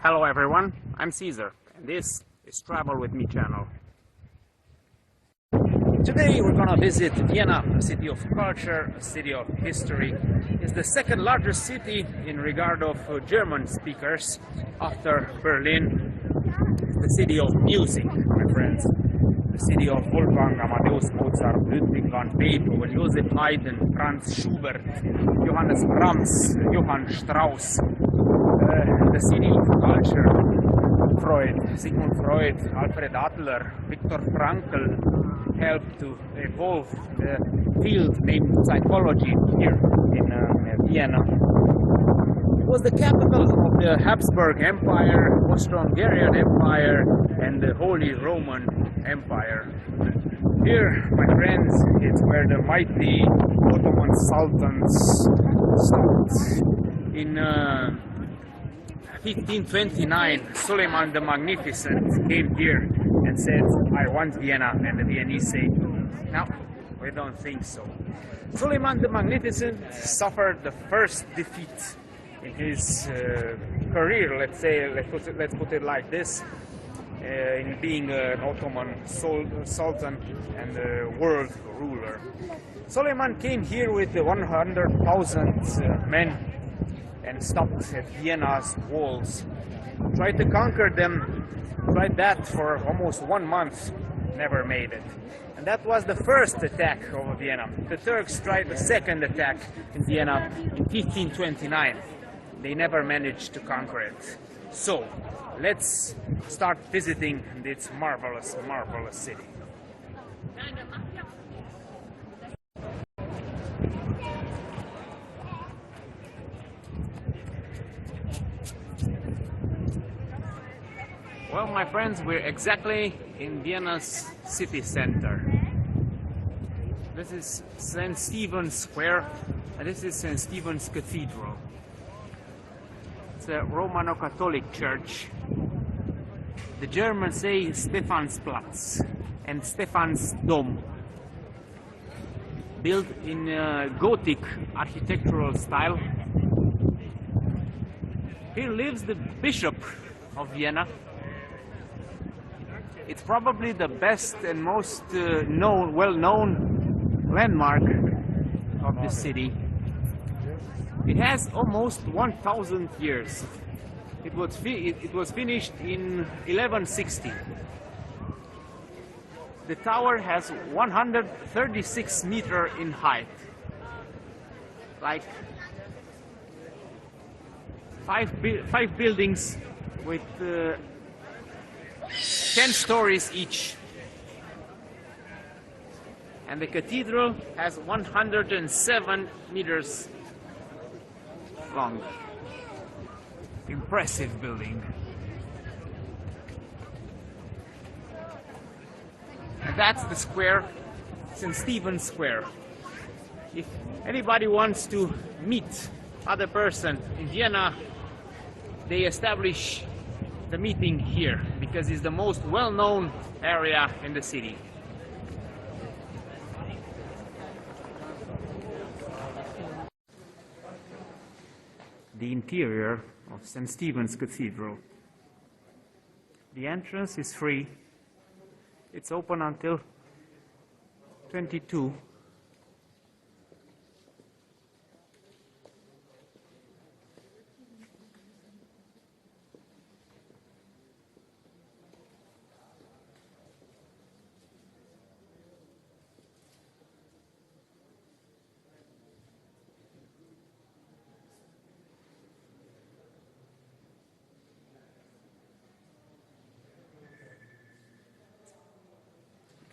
Hello everyone, I'm Caesar and this is Travel With Me channel. Today we're gonna visit Vienna, a city of culture, a city of history. It's the second largest city in regard of German speakers after Berlin. It's the city of music, my friends. The city of Wolfgang Amadeus Mozart, Ludwig van Beethoven, Joseph Haydn, Franz Schubert, Johannes Brahms, Johann Strauss. The city of culture, Freud, Sigmund Freud, Alfred Adler, Viktor Frankl helped to evolve the field named psychology here in Vienna. It was the capital of the Habsburg Empire, Austro-Hungarian Empire and the Holy Roman Empire. Here, my friends, it's where the mighty Ottoman Sultans stopped. In 1529, Suleiman the Magnificent came here and said, I want Vienna, and the Viennese say, no, we don't think so. Suleiman the Magnificent suffered the first defeat in his career, let's put it like this, in being an Ottoman sultan and a world ruler. Suleiman came here with 100,000 men and stopped at Vienna's walls. Tried to conquer them, tried that for almost 1 month, never made it. And that was the first attack over Vienna. The Turks tried the second attack in Vienna in 1529. They never managed to conquer it. So, let's start visiting this marvelous, marvelous city. Well, my friends, we're exactly in Vienna's city center. This is St. Stephen's Square, and this is St. Stephen's Cathedral. It's a Romano-Catholic church. The Germans say Stephansplatz and Stephan's Dom. Built in Gothic architectural style. Here lives the Bishop of Vienna. It's probably the best and most well-known landmark of the city. It has almost 1,000 years. It was finished in 1160. The tower has 136 meters in height. Like five buildings with 10 stories each. And the cathedral has 107 meters long. Impressive building. And that's the square, St. Stephen's Square. If anybody wants to meet other person in Vienna, they establish the meeting here because it's the most well-known area in the city. The interior of St. Stephen's Cathedral. The entrance is free. It's open until 22.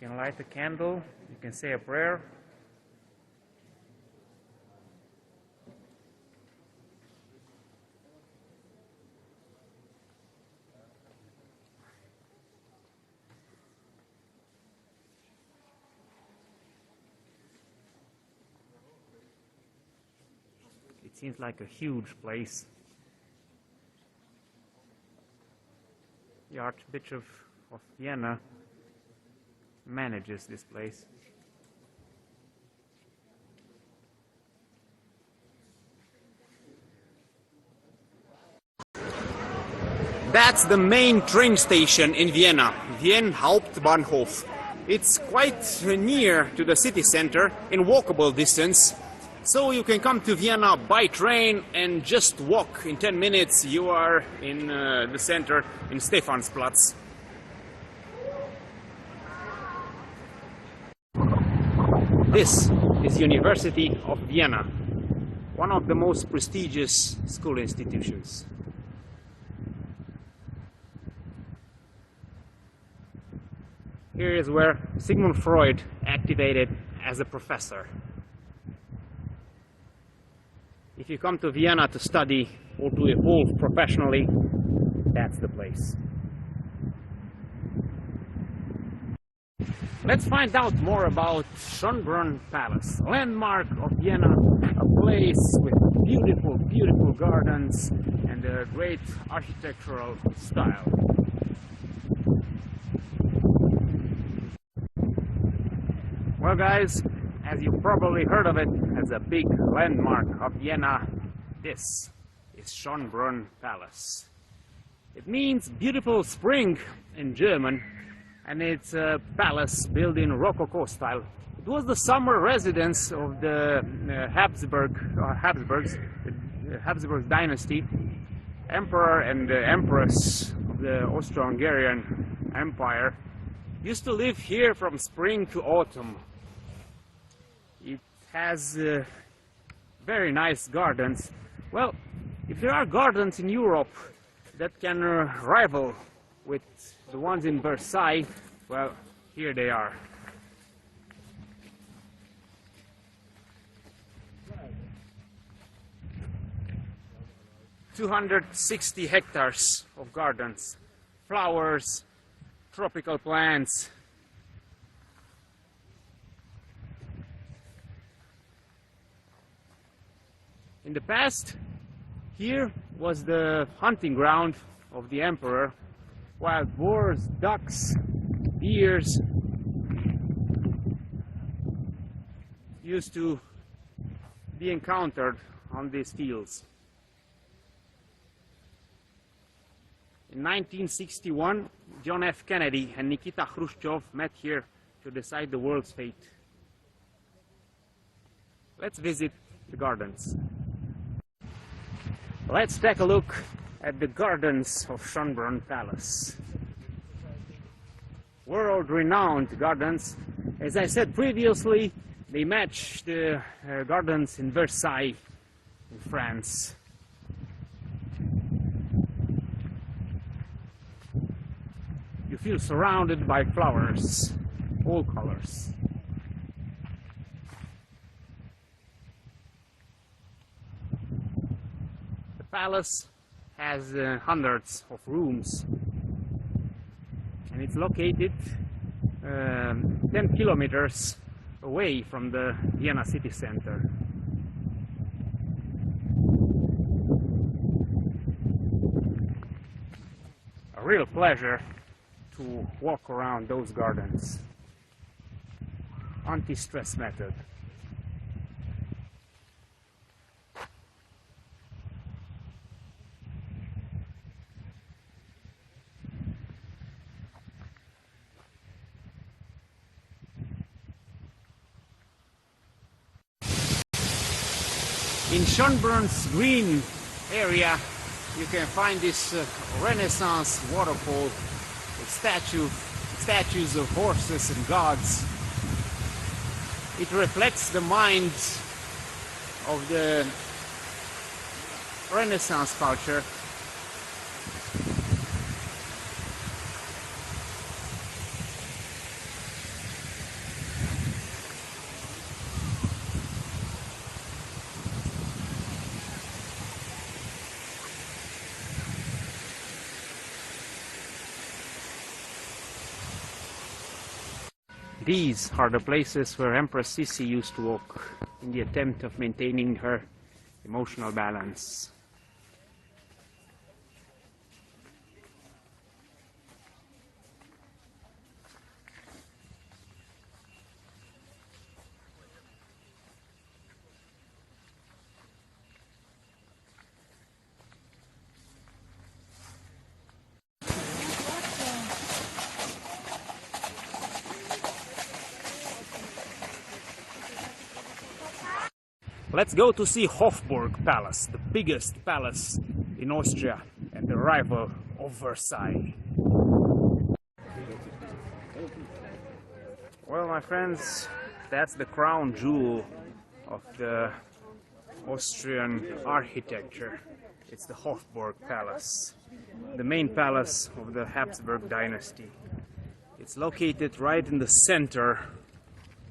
You can light a candle, you can say a prayer. It seems like a huge place. The Archbishop of Vienna manages this place. That's the main train station in Vienna, Wien Hauptbahnhof. It's quite near to the city center, in walkable distance. So you can come to Vienna by train and just walk. In 10 minutes you are in the center, in Stephansplatz. This is University of Vienna, one of the most prestigious school institutions. Here is where Sigmund Freud activated as a professor. If you come to Vienna to study or to evolve professionally, that's the place. Let's find out more about Schonburunn Palace, a landmark of Vienna, a place with beautiful, beautiful gardens and a great architectural style. Well guys, as you probably heard of it as a big landmark of Vienna, this is Schonburunn Palace. It means beautiful spring in German, and it's a palace built in Rococo style. It was the summer residence of the Habsburgs dynasty. Emperor and Empress of the Austro-Hungarian Empire used to live here from spring to autumn. It has very nice gardens. Well, if there are gardens in Europe that can rival with the ones in Versailles, well, here they are. "260 hectares of gardens, flowers, tropical plants. In the past, here was the hunting ground of the emperor. Wild boars, ducks, deers used to be encountered on these fields. In 1961, John F. Kennedy and Nikita Khrushchev met here to decide the world's fate. Let's visit the gardens. Let's take a look at the gardens of Schonburunn Palace. World-renowned gardens. As I said previously, they match the gardens in Versailles in France. You feel surrounded by flowers, all colors. The palace has hundreds of rooms, and it's located 10 kilometers away from the Vienna city center. A real pleasure to walk around those gardens. Anti-stress method. In Schonburunn's green area, you can find this Renaissance waterfall with statues of horses and gods. It reflects the minds of the Renaissance culture. These are the places where Empress Sisi used to walk in the attempt of maintaining her emotional balance. Let's go to see Hofburg Palace, the biggest palace in Austria and the rival of Versailles. Well, my friends, that's the crown jewel of the Austrian architecture. It's the Hofburg Palace, the main palace of the Habsburg dynasty. It's located right in the center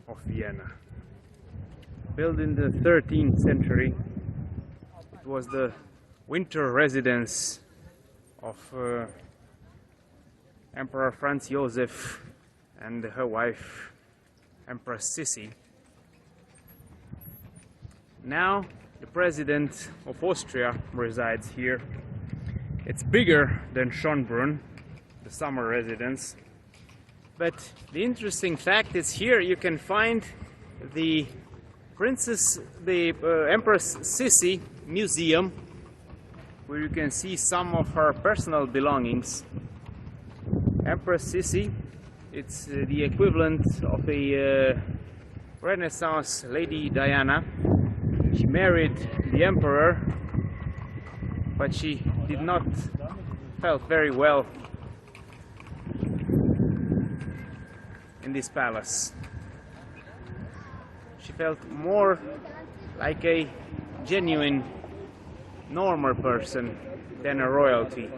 of Vienna. Built in the 13th century, it was the winter residence of Emperor Franz Joseph and her wife, Empress Sisi. Now the president of Austria resides here. It's bigger than Schonburunn, the summer residence. But the interesting fact is here you can find the Empress Sisi museum, where you can see some of her personal belongings. Empress Sisi, it's the equivalent of a Renaissance Lady Diana. She married the emperor, but she did not felt very well in this palace. She felt more like a genuine, normal person than a royalty.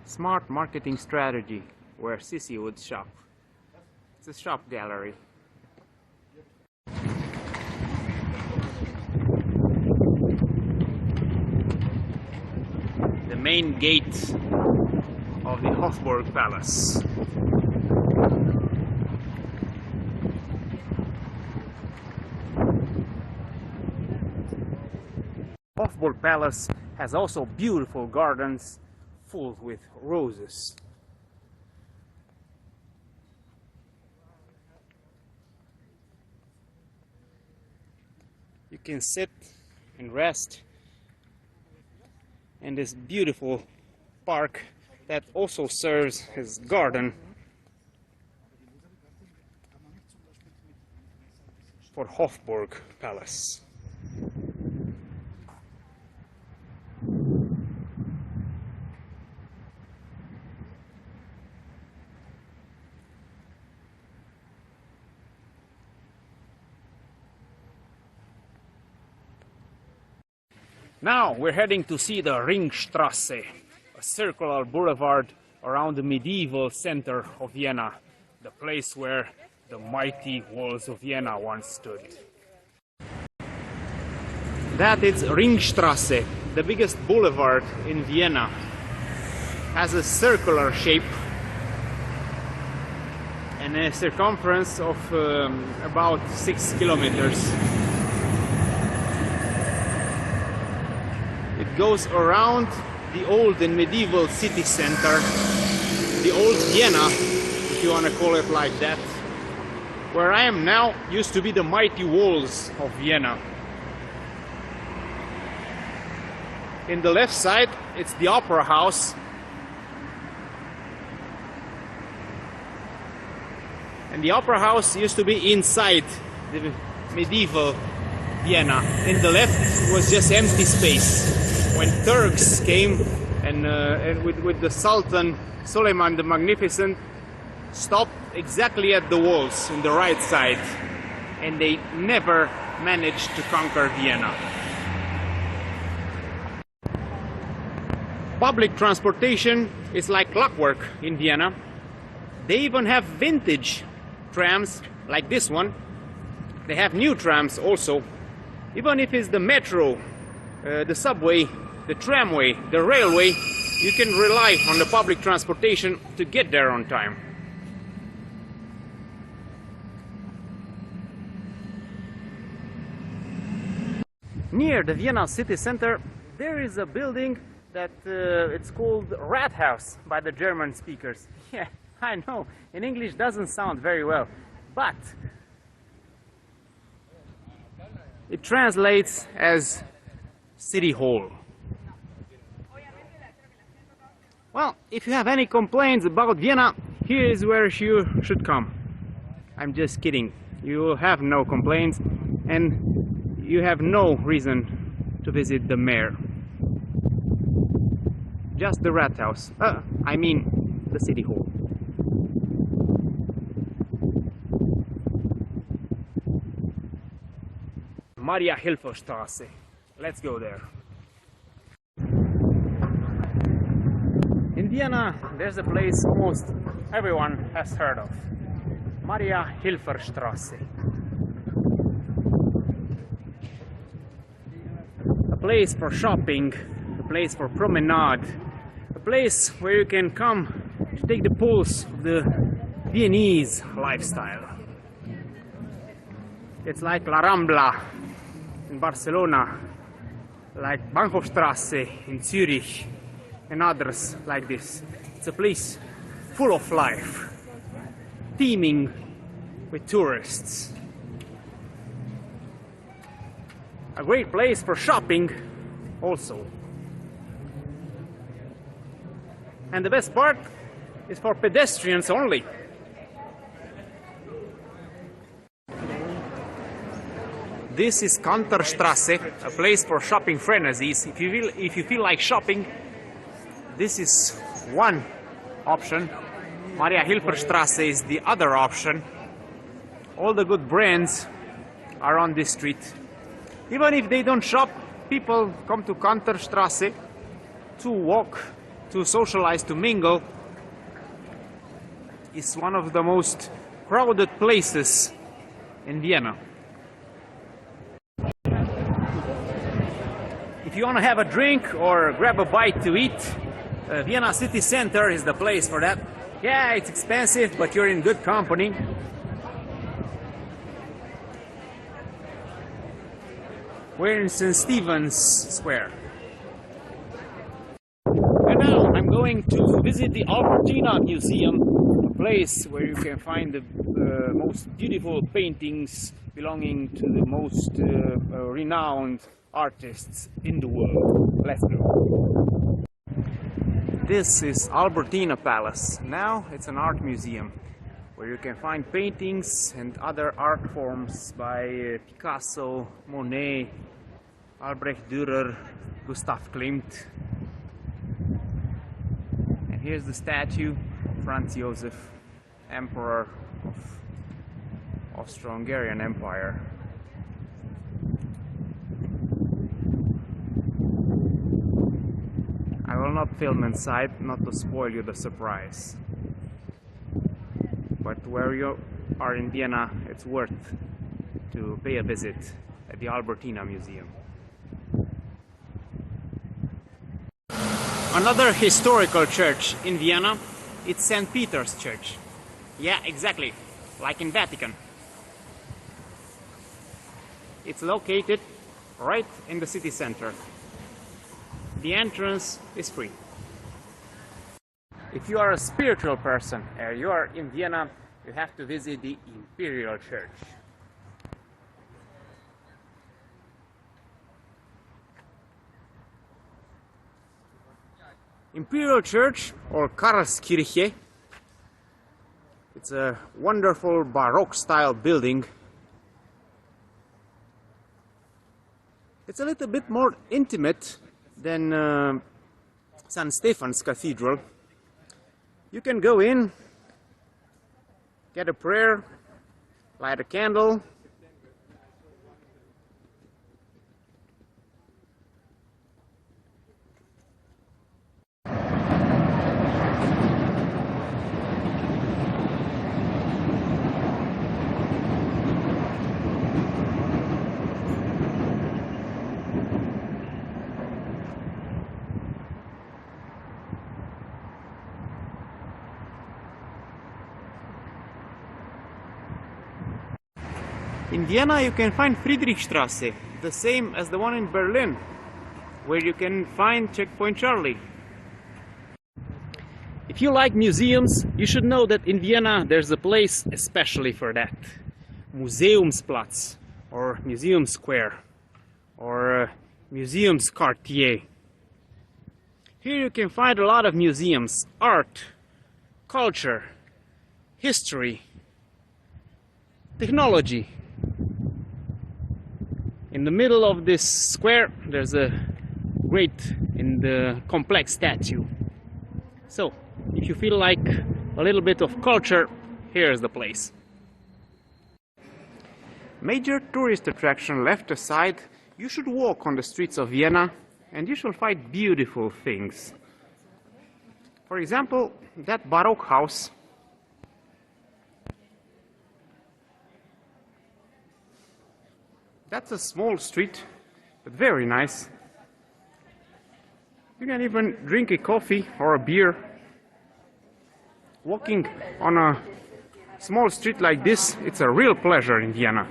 Smart marketing strategy where Sisi would shop. It's a shop gallery. The main gate of the Hofburg Palace. Hofburg Palace has also beautiful gardens full with roses. You can sit and rest in this beautiful park that also serves as garden for Hofburg Palace. Now we're heading to see the Ringstrasse, a circular boulevard around the medieval center of Vienna, the place where the mighty walls of Vienna once stood. That is Ringstrasse, the biggest boulevard in Vienna. Has a circular shape and a circumference of about 6 kilometers. It goes around the old and medieval city center, the old Vienna, if you want to call it like that. Where I am now used to be the mighty walls of Vienna. In the left side, it's the opera house. And the opera house used to be inside the medieval Vienna. In the left was just empty space. When Turks came and with the Sultan Suleiman the Magnificent, stopped exactly at the walls in the right side, and they never managed to conquer Vienna. Public transportation is like clockwork in Vienna. They even have vintage trams like this one. They have new trams also. Even if it's the metro, the subway, the tramway, the railway, you can rely on the public transportation to get there on time. Near the Vienna city center, there is a building that it's called Rathaus by the German speakers. Yeah, I know, in English doesn't sound very well, but it translates as City Hall. Well, if you have any complaints about Vienna, here is where you should come. I'm just kidding. You will have no complaints and you have no reason to visit the mayor. Just the rat house. I mean the city hall. Mariahilferstrasse. Let's go there. In Vienna, there's a place almost everyone has heard of. Mariahilferstrasse. A place for shopping, a place for promenade, a place where you can come to take the pulse of the Viennese lifestyle. It's like La Rambla in Barcelona, like Bahnhofstrasse in Zurich, and others like this. It's a place full of life, teeming with tourists. A great place for shopping also. And the best part is for pedestrians only. This is Kanterstrasse, a place for shopping frenzies. If you feel like shopping, this is one option. Mariahilferstrasse is the other option. All the good brands are on this street. Even if they don't shop, people come to Kanterstrasse to walk, to socialize, to mingle. It's one of the most crowded places in Vienna. If you want to have a drink or grab a bite to eat, Vienna city center is the place for that. Yeah, it's expensive, but you're in good company. We're in St. Stephen's Square. And now I'm going to visit the Albertina Museum, a place where you can find the most beautiful paintings belonging to the most renowned artists in the world. Let's go. This is Albertina Palace. Now it's an art museum where you can find paintings and other art forms by Picasso, Monet, Albrecht Dürer, Gustav Klimt. And here's the statue of Franz Joseph, Emperor of Austro-Hungarian Empire. I will not film inside, not to spoil you the surprise. But where you are in Vienna, it's worth to pay a visit at the Albertina Museum. Another historical church in Vienna, it's St. Peter's Church. Yeah, exactly, like in Vatican. It's located right in the city center. The entrance is free. If you are a spiritual person and you are in Vienna, you have to visit the Imperial Church. Imperial Church, or Karlskirche, it's a wonderful Baroque style building. It's a little bit more intimate than St. Stephan's Cathedral. You can go in, get a prayer, light a candle, In Vienna you can find Friedrichstrasse, the same as the one in Berlin, where you can find Checkpoint Charlie. If you like museums, you should know that in Vienna there's a place especially for that. Museumsplatz, or Museum Square, or Museumsquartier. Here you can find a lot of museums, art, culture, history, technology. In the middle of this square there's a great and complex statue. So, if you feel like a little bit of culture, here's the place. Major tourist attraction left aside, you should walk on the streets of Vienna and you shall find beautiful things. For example, that Baroque house. That's a small street, but very nice. You can even drink a coffee or a beer. Walking on a small street like this, it's a real pleasure in Vienna.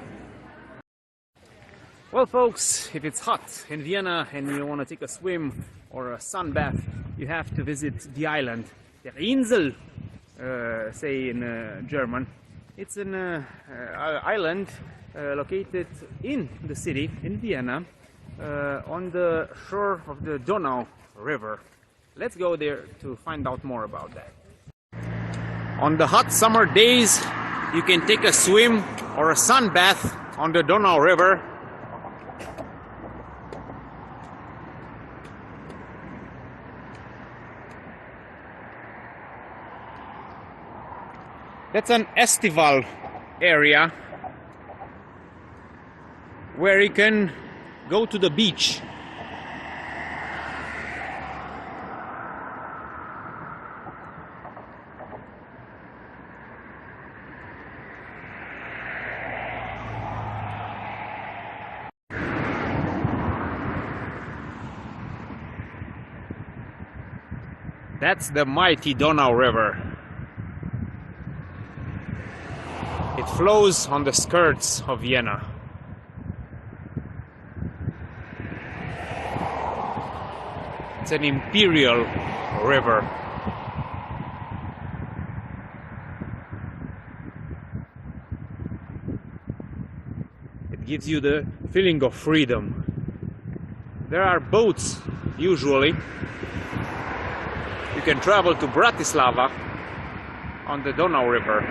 Well folks, if it's hot in Vienna and you want to take a swim or a sunbath, you have to visit the island, der Insel, say in German. It's an island located in the city, in Vienna, on the shore of the Donau river. Let's go there to find out more about that. On the hot summer days, you can take a swim or a sunbath on the Donau river. That's an estival area where you can go to the beach. That's the mighty Donau River. It flows on the skirts of Vienna. It's an imperial river. It gives you the feeling of freedom. There are boats, usually. You can travel to Bratislava on the Donau River.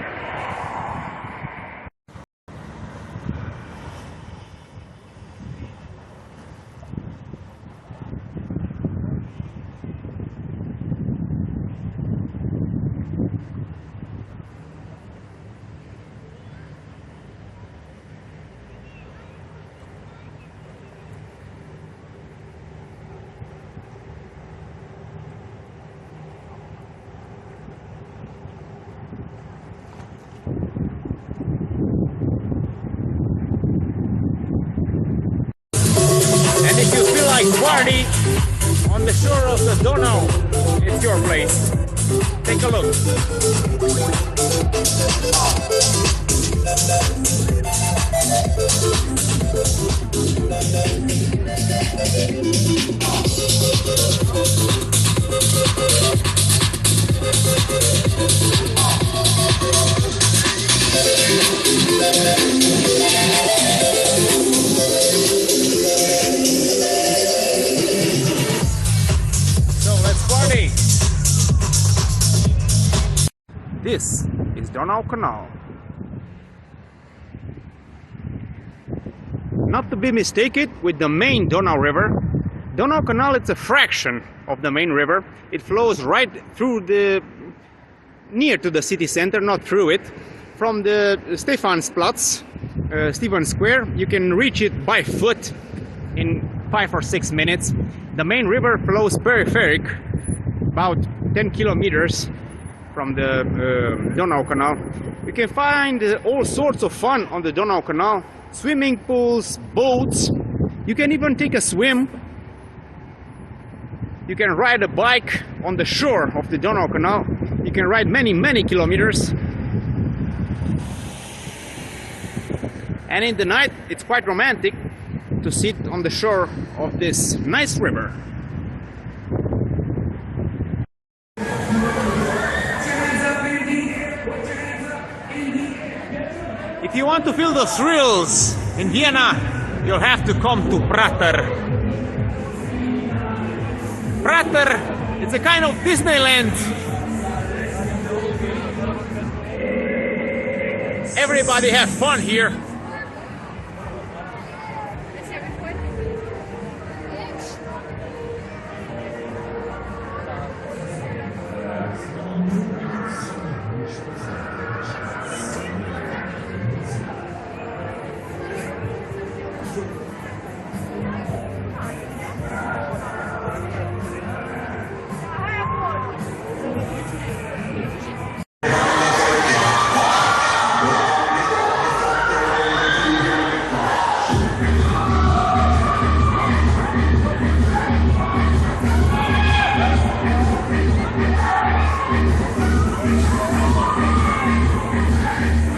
If you feel like party on the shore of the Donau, it's your place. Take a look. This is Donau Canal. Not to be mistaken with the main Donau River. Donau Canal is a fraction of the main river. It flows right through near to the city center, not through it. From the Stephansplatz, Stephen Square, you can reach it by foot in 5 or 6 minutes. The main river flows peripheric, about 10 kilometers from the Donau Canal. You can find all sorts of fun on the Donau Canal. Swimming pools, boats. You can even take a swim. You can ride a bike on the shore of the Donau Canal. You can ride many kilometers. And in the night, it's quite romantic to sit on the shore of this nice river. If you want to feel the thrills in Vienna, you'll have to come to Prater. Prater It's a kind of Disneyland. Everybody have fun here.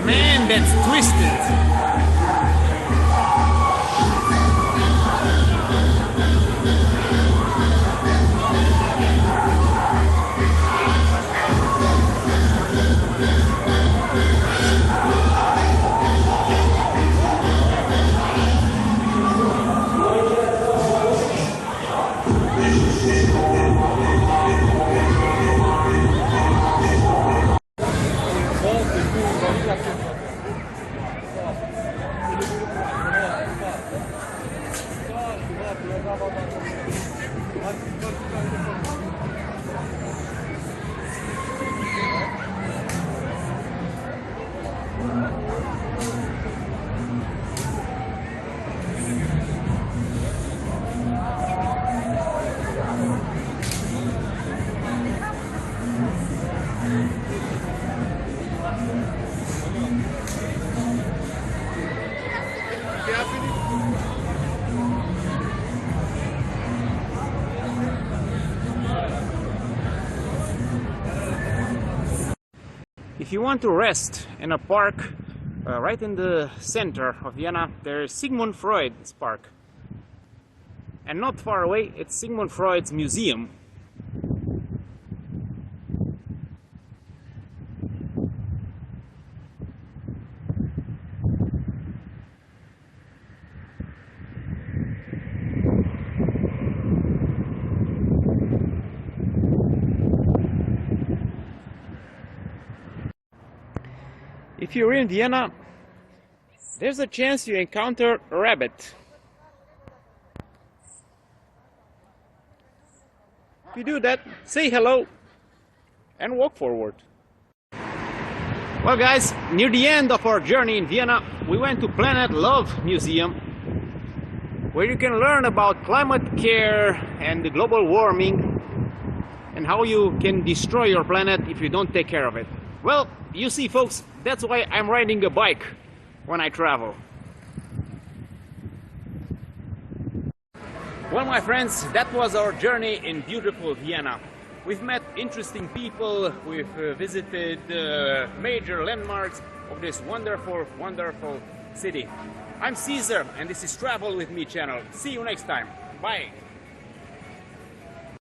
Man, that's twisted. If you want to rest in a park right in the center of Vienna, there is Sigmund Freud's park. And not far away, it's Sigmund Freud's museum. If you're in Vienna, there's a chance you encounter a rabbit. If you do that, say hello and walk forward. Well guys, near the end of our journey in Vienna, we went to Planet Love Museum, where you can learn about climate care and the global warming and how you can destroy your planet if you don't take care of it. Well, you see folks, that's why I'm riding a bike when I travel. Well, my friends, that was our journey in beautiful Vienna. We've met interesting people, we've visited major landmarks of this wonderful, wonderful city. I'm Caesar, and this is Travel With Me channel. See you next time. Bye.